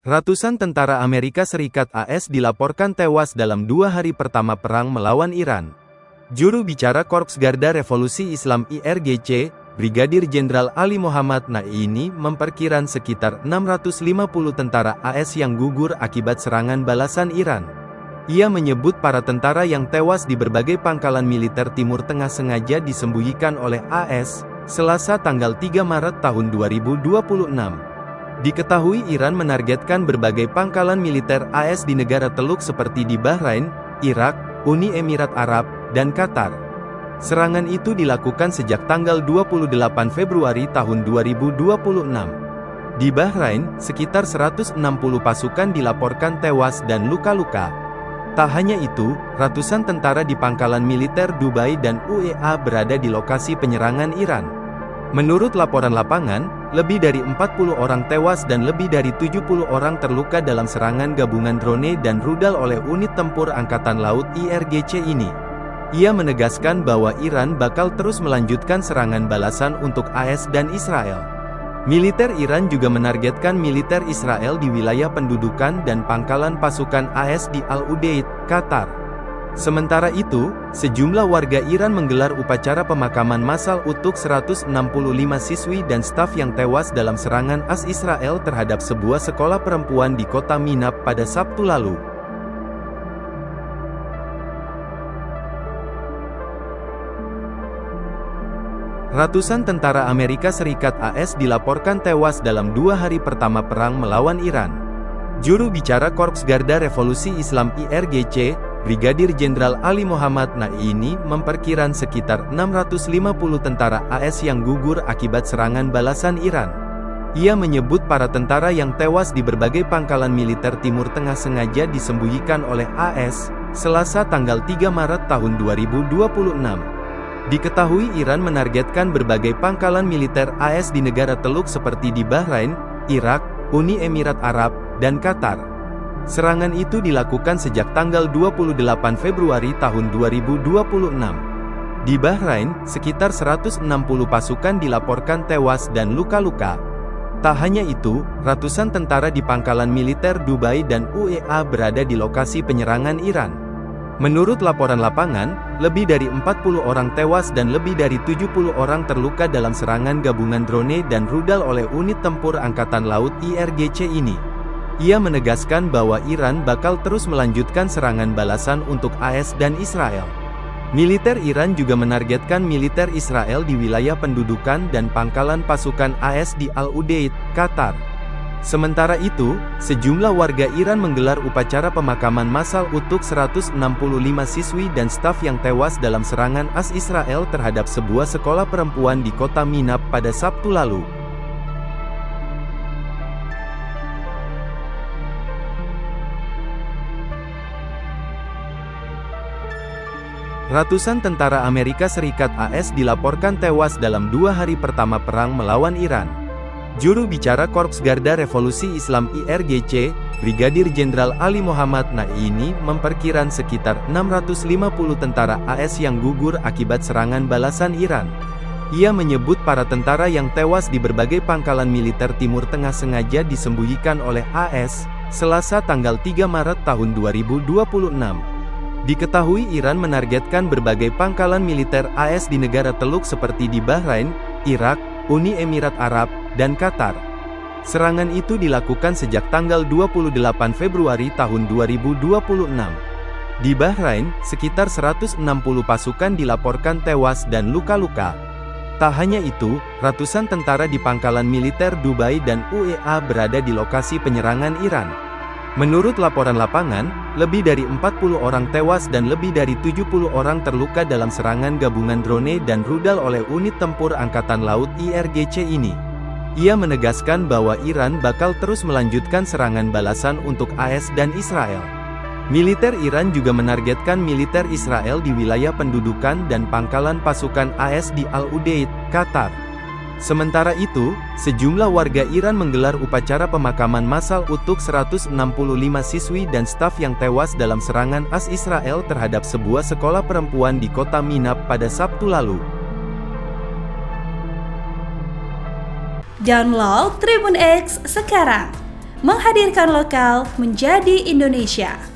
Ratusan tentara Amerika Serikat AS dilaporkan tewas dalam 2 hari pertama perang melawan Iran. Juru bicara Korps Garda Revolusi Islam IRGC, Brigadir Jenderal Ali Muhammad Naini memperkirakan sekitar 650 tentara AS yang gugur akibat serangan balasan Iran. Ia menyebut para tentara yang tewas di berbagai pangkalan militer Timur Tengah sengaja disembunyikan oleh AS, Selasa tanggal 3 Maret tahun 2026. Diketahui Iran menargetkan berbagai pangkalan militer AS di negara Teluk seperti di Bahrain, Irak, Uni Emirat Arab, dan Qatar. Serangan itu dilakukan sejak tanggal 28 Februari tahun 2026. Di Bahrain, sekitar 160 pasukan dilaporkan tewas dan luka-luka. Tak hanya itu, ratusan tentara di pangkalan militer Dubai dan UEA berada di lokasi penyerangan Iran. Menurut laporan lapangan, lebih dari 40 orang tewas dan lebih dari 70 orang terluka dalam serangan gabungan drone dan rudal oleh unit tempur Angkatan Laut IRGC ini. Ia menegaskan bahwa Iran bakal terus melanjutkan serangan balasan untuk AS dan Israel. Militer Iran juga menargetkan militer Israel di wilayah pendudukan dan pangkalan pasukan AS di Al-Udeid, Qatar. Sementara itu, sejumlah warga Iran menggelar upacara pemakaman massal untuk 165 siswi dan staf yang tewas dalam serangan AS Israel terhadap sebuah sekolah perempuan di kota Minab pada Sabtu lalu. Ratusan tentara Amerika Serikat AS dilaporkan tewas dalam 2 hari pertama perang melawan Iran. Juru bicara Korps Garda Revolusi Islam IRGC, Brigadir Jenderal Ali Muhammad Naini memperkirakan sekitar 650 tentara AS yang gugur akibat serangan balasan Iran. Ia menyebut para tentara yang tewas di berbagai pangkalan militer Timur Tengah sengaja disembunyikan oleh AS, Selasa tanggal 3 Maret tahun 2026. Diketahui Iran menargetkan berbagai pangkalan militer AS di negara Teluk seperti di Bahrain, Irak, Uni Emirat Arab, dan Qatar. Serangan itu dilakukan sejak tanggal 28 Februari tahun 2026. Di Bahrain, sekitar 160 pasukan dilaporkan tewas dan luka-luka. Tak hanya itu, ratusan tentara di pangkalan militer Dubai dan UEA berada di lokasi penyerangan Iran. Menurut laporan lapangan, lebih dari 40 orang tewas dan lebih dari 70 orang terluka dalam serangan gabungan drone dan rudal oleh unit tempur Angkatan Laut IRGC ini. Ia menegaskan bahwa Iran bakal terus melanjutkan serangan balasan untuk AS dan Israel. Militer Iran juga menargetkan militer Israel di wilayah pendudukan dan pangkalan pasukan AS di Al-Udeid, Qatar. Sementara itu, sejumlah warga Iran menggelar upacara pemakaman massal untuk 165 siswi dan staf yang tewas dalam serangan AS Israel terhadap sebuah sekolah perempuan di kota Minab pada Sabtu lalu. Ratusan tentara Amerika Serikat AS dilaporkan tewas dalam 2 hari pertama perang melawan Iran. Juru bicara Korps Garda Revolusi Islam IRGC, Brigadir Jenderal Ali Muhammad Naini memperkirakan sekitar 650 tentara AS yang gugur akibat serangan balasan Iran. Ia menyebut para tentara yang tewas di berbagai pangkalan militer Timur Tengah sengaja disembunyikan oleh AS, Selasa tanggal 3 Maret tahun 2026. Diketahui Iran menargetkan berbagai pangkalan militer AS di negara Teluk seperti di Bahrain, Irak, Uni Emirat Arab, dan Qatar. Serangan itu dilakukan sejak tanggal 28 Februari tahun 2026. Di Bahrain, sekitar 160 pasukan dilaporkan tewas dan luka-luka. Tak hanya itu, ratusan tentara di pangkalan militer Dubai dan UEA berada di lokasi penyerangan Iran. Menurut laporan lapangan, lebih dari 40 orang tewas dan lebih dari 70 orang terluka dalam serangan gabungan drone dan rudal oleh unit tempur Angkatan Laut IRGC ini. Ia menegaskan bahwa Iran bakal terus melanjutkan serangan balasan untuk AS dan Israel. Militer Iran juga menargetkan militer Israel di wilayah pendudukan dan pangkalan pasukan AS di Al-Udeid, Qatar. Sementara itu, sejumlah warga Iran menggelar upacara pemakaman massal untuk 165 siswi dan staf yang tewas dalam serangan AS Israel terhadap sebuah sekolah perempuan di kota Minab pada Sabtu lalu. Download Tribun X sekarang, menghadirkan lokal menjadi Indonesia.